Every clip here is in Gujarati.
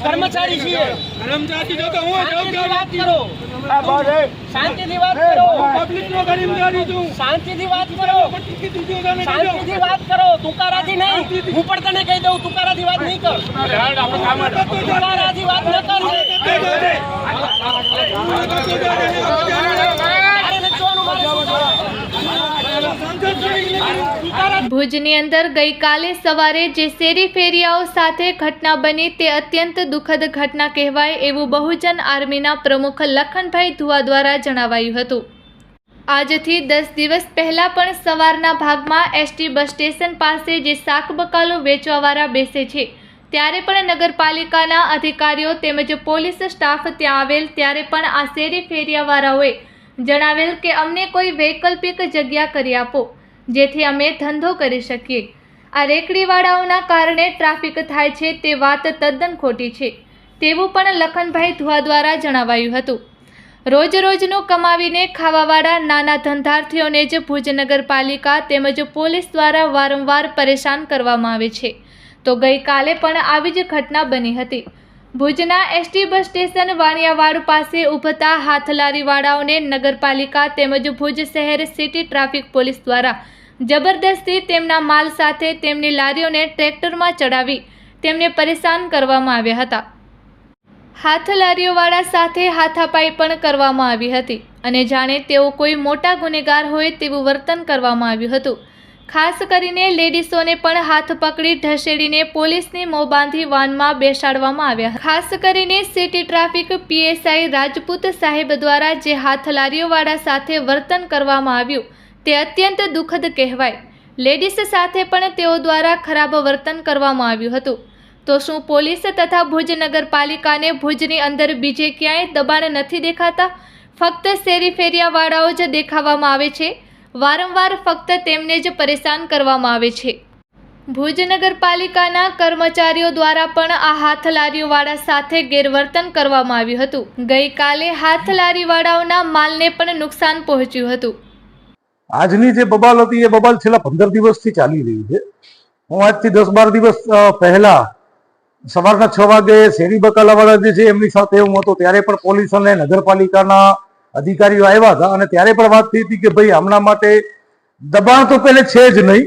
कर्मचारी છીએ કર્મચારી જો તો હું વાત કરો શાંતિથી વાત કરો પબ્લિક નો કર્મચારી છું શાંતિથી વાત કરો શાંતિથી વાત કરો તુકારાથી નહીં હું પણ તને કહી દઉં તુકારાથી વાત નહીં કર તુકારાથી વાત ન કર ભુજની અંદર ગઈકાલે સવારે જે શેરી ફેરિયાઓ સાથે ઘટના બની તે અત્યંત દુઃખદ ઘટના કહેવાય એવું બહુજન આર્મીના પ્રમુખ લખનભાઈ ધુઆ દ્વારા જણાવાયું હતું। આજથી 10 દિવસ પહેલા પણ સવારના ભાગમાં એસટી બસ સ્ટેશન પાસે જે શાક બકાલો વેચવાવાળા બેસે છે ત્યારે પણ નગરપાલિકાના અધિકારીઓ તેમજ પોલીસ સ્ટાફ ત્યાં આવેલ ત્યારે પણ આ શેરી ફેરિયાવાળાઓએ જણાવેલ કે અમને કોઈ વૈકલ્પિક જગ્યા કરી આપો જેથી અમે ધંધો કરી શકીએ। આ રેકડીવાળાઓના કારણે ટ્રાફિક થાય છે તે વાત તદ્દન ખોટી છે તેવું પણ લખનભાઈ ધુઆ દ્વારા જણાવાયું હતું। રોજ રોજનું કમાવીને ખાવાવાળા નાના ધંધાર્થીઓને જ ભુજ નગરપાલિકા તેમજ પોલીસ દ્વારા વારંવાર પરેશાન કરવામાં આવે છે તો ગઈકાલે પણ આવી જ ઘટના બની હતી। ભુજના એસટી બસ સ્ટેશન વાણિયાવાડ પાસે ઊભતા હાથલારીવાળાઓને નગરપાલિકા તેમજ ભુજ શહેર સિટી ટ્રાફિક પોલીસ દ્વારા જબરદસ્તી તેમના માલ સાથે તેમની લારીઓને ટ્રેક્ટરમાં ચડાવી તેમને પરેશાન કરવામાં આવ્યા હતા। હાથલારીઓવાળા સાથે હાથાપાઈ પણ કરવામાં આવી હતી અને જાણે તેઓ કોઈ મોટા ગુનેગાર હોય તેવું વર્તન કરવામાં આવ્યું હતું। ખાસ કરીને લેડીઝોને પણ હાથ પકડી ઢસેડીને પોલીસની મોં બાંધી વાનમાં બેસાડવામાં આવ્યા। ખાસ કરીને સિટી ટ્રાફિક પીએસઆઈ રાજપૂત સાહેબ દ્વારા જે હાથલારીઓવાળા સાથે વર્તન કરવામાં આવ્યું તે અત્યંત દુઃખદ કહેવાય। લેડીઝ સાથે પણ તેઓ દ્વારા ખરાબ વર્તન કરવામાં આવ્યું હતું તો શું પોલીસ તથા ભુજ નગરપાલિકાને ભુજની અંદર બીજે ક્યાંય દબાણ નથી દેખાતા? ફક્ત શેરી ફેરિયાવાળાઓ જ દેખાવામાં આવે છે। વારંવાર ફક્ત તેમને જ પરેશાન કરવામાં આવે છે। ભુજ નગરપાલિકાના કર્મચારીઓ દ્વારા પણ આ હાથલારીઓવાળા સાથે ગેરવર્તન કરવામાં આવ્યું હતું। ગઈકાલે હાથલારીવાળાઓના માલને પણ નુકસાન પહોંચ્યું હતું। આજની જે બબાલ હતી એ બબાલ છેલ્લા 15 દિવસથી ચાલી રહી છે। હું આજથી 10-12 દિવસ પહેલા સવારના 6 વાગે શેરી બકાલાવાળા જે છે એમની સાથે હું હતો ત્યારે પણ પોલીસ અને નગરપાલિકાના અધિકારીઓ આવ્યા હતા અને ત્યારે પણ વાત થઈ હતી કે ભાઈ હમણાં માટે દબાણ તો પહેલે છે જ નહીં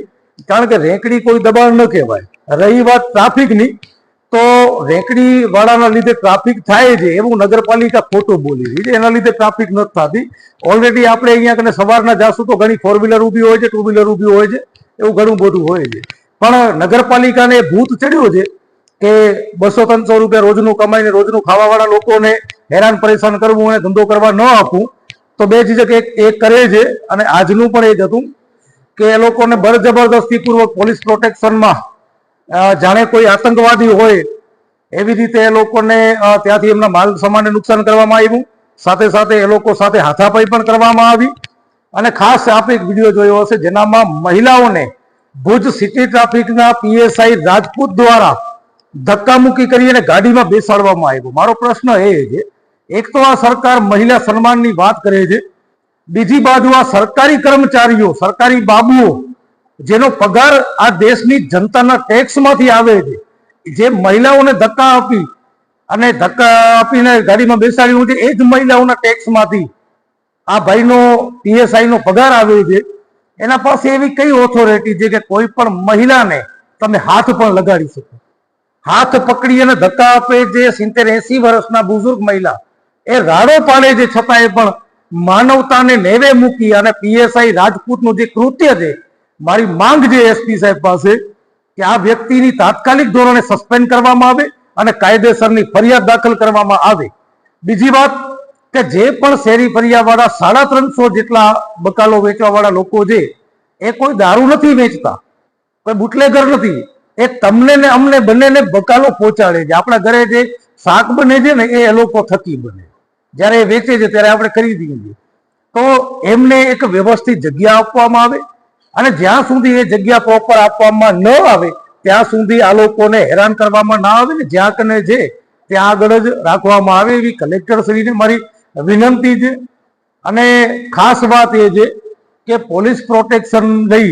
કારણ કે રેકડી કોઈ દબાણ ન કહેવાય। રહી વાત ટ્રાફિકની તો રેકડી વાળાના લીધે ટ્રાફિક થાય છે એવું નગરપાલિકા ખોટું બોલી રહી છે, એના લીધે ટ્રાફિક નથી થતી। ઓલરેડી આપણે અહીંયા કને સવારના જાશું તો ઘણી 4 વ્હીલર ઊભી હોય છે, 2 વ્હીલર ઊભી હોય છે, એવું ઘણું બધું હોય છે। પણ નગરપાલિકાને ભૂત ચડ્યું છે કે 200-300 રૂપિયા રોજનું કમાઈને રોજનું ખાવાવાળા લોકોને હેરાન પરેશાન કરવું અને ધંધો કરવા ન આપવું તો બે ચીજક એક કરે છે। અને આજનું પણ એ જ હતું કે એ લોકોને બળજબરદસ્તીપૂર્વક પોલીસ પ્રોટેક્શનમાં જાણે કોઈ આતંકવાદી હોય એવી રીતે એ લોકોને ત્યાંથી એમના માલ સામાનને નુકસાન કરવામાં આવ્યું। સાથે સાથે એ લોકો સાથે હાથાપાઈ પણ કરવામાં આવી અને ખાસ આપણે એક વિડીયો જોયો હશે જેનામાં મહિલાઓને ભુજ સિટી ટ્રાફિકના પીએસઆઈ રાજપૂત દ્વારા ધક્કામુક્કી કરી અને ગાડીમાં બેસાડવામાં આવ્યું। મારો પ્રશ્ન એ છે એક તો આ સરકાર મહિલા સન્માનની વાત કરે છે, બીજી બાજુ આ સરકારી કર્મચારીઓ સરકારી બાબુઓ જેનો પગાર આ દેશની જનતાના ટેક્સમાંથી આવે છે જે મહિલાઓને ધક્કા આપી અને ધક્કા આપીને ગાડીમાં બેસાડ્યું છે એ જ મહિલાઓના ટેક્સમાંથી આ ભાઈનો પીએસઆઈનો પગાર આવે છે। એના પાસે એવી કઈ ઓથોરિટી છે કે કોઈ પણ મહિલાને તમે હાથ પણ લગાડી શકો? હાથ પકડી અને ધક્કા આપે જે 70-80 વર્ષના બુઝુર્ગ મહિલા એ રાડો પાડે છે છતાંય પણ માનવતાને નેવે મૂકી અને પીએસઆઈ રાજપૂતનું જે કૃત્ય છે મારી માંગ છે એસપી સાહેબ પાસે કે આ વ્યક્તિની તાત્કાલિક ધોરણે સસ્પેન્ડ કરવામાં આવે અને કાયદેસરની ફરિયાદ દાખલ કરવામાં આવે। બીજી વાત કે જે પણ શેરી ફરિયાવાળા 350 જેટલા બકાલો વેચવાવાળા લોકો છે એ કોઈ દારૂ નથી વેચતા, કોઈ બુટલેગર નથી, એ તમને ને અમને બંનેને બકાલો પહોંચાડે છે। આપણા ઘરે જે શાક બને છે ને એ લોકો થકી બને, જ્યારે એ વેચે છે ત્યારે આપણે ખરીદીએ છીએ તો એમને એક વ્યવસ્થિત જગ્યા આપવામાં આવે અને જ્યાં સુધી એ જગ્યા પ્રોપર આપવામાં ન આવે ત્યાં સુધી આ લોકોને હેરાન કરવામાં ના આવે ને જ્યાં કને છે ત્યાં આગળ જ રાખવામાં આવે એવી કલેક્ટર શ્રીને મારી વિનંતી છે। અને ખાસ વાત એ છે કે પોલીસ પ્રોટેક્શન લઈ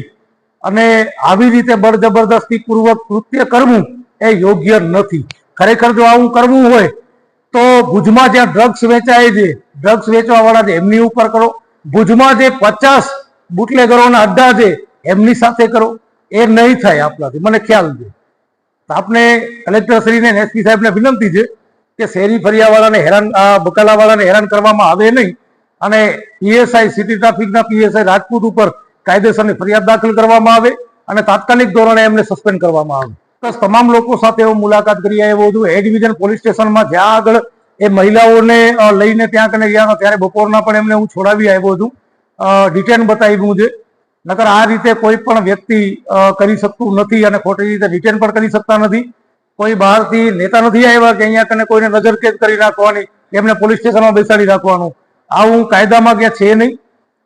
અને આવી રીતે બળજબરદસ્તી પૂર્વક કૃત્ય કરવું એ યોગ્ય નથી. ખરેખર જો આવું કરવું હોય તો ભુજમાં જ્યાં ડ્રગ્સ વેચાય છે, ડ્રગ્સ વેચવા વાળા છે એમની ઉપર કરો. ભુજમાં જે 50 બુટલેગરોના અડ્ડા છે એમની સાથે કરો. એ નહીં થાય આપણાથી, મને ખ્યાલ છે. આપને કલેક્ટરશ્રીને એસપી સાહેબને વિનંતી છે કે શેરી ફરિયાવાળાને હેરાન, બકાલાવાળાને હેરાન કરવામાં આવે નહીં અને પીએસઆઈ સિટી ટ્રાફિકના પીએસઆઈ રાજપૂત ઉપર કાયદેસરની ફરિયાદ દાખલ કરવામાં આવે અને તાત્કાલિક ધોરણે એમને સસ્પેન્ડ કરવામાં આવે. બસ તમામ લોકો સાથે હું મુલાકાત કરી આવ્યો છું. એ ડિવિઝન પોલીસ સ્ટેશનમાં જ્યાં આગળ એ મહિલાઓને લઈને ત્યાં કને ગયા હતા ત્યારે બપોરના પણ એમને હું છોડાવી આવ્યો છું, ડિટેન બતાવ્યું છે. નકર આ રીતે કોઈ પણ વ્યક્તિ કરી શકતું નથી અને ખોટી રીતે ડિટેન પણ કરી શકતા નથી. કોઈ બહારથી નેતા નથી આવ્યા કે અહીંયા કને કોઈને નજરકેદ કરી રાખવાની, એમને પોલીસ સ્ટેશનમાં બેસાડી રાખવાનું. આવું કાયદામાં ક્યાં છે નહીં.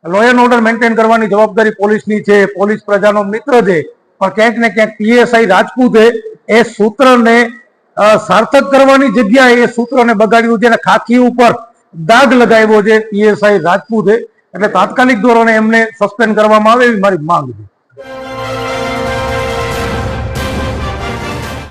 લો એન્ડ ઓર્ડર મેન્ટેન કરવાની જવાબદારી પોલીસની છે. પોલીસ પ્રજાનો મિત્ર છે, પણ ક્યાંક ને ક્યાંક પીએસઆઈ રાજપૂતે એ સૂત્રને સાર્થક કરવાની જગ્યાએ એ સૂત્રને બગાડ્યું છે અને ખાખી ઉપર દાગ લગાવ્યો છે પીએસઆઈ રાજપૂતે. એટલે તાત્કાલિક ધોરણે એમને સસ્પેન્ડ કરવામાં આવે એવી મારી માંગ છે.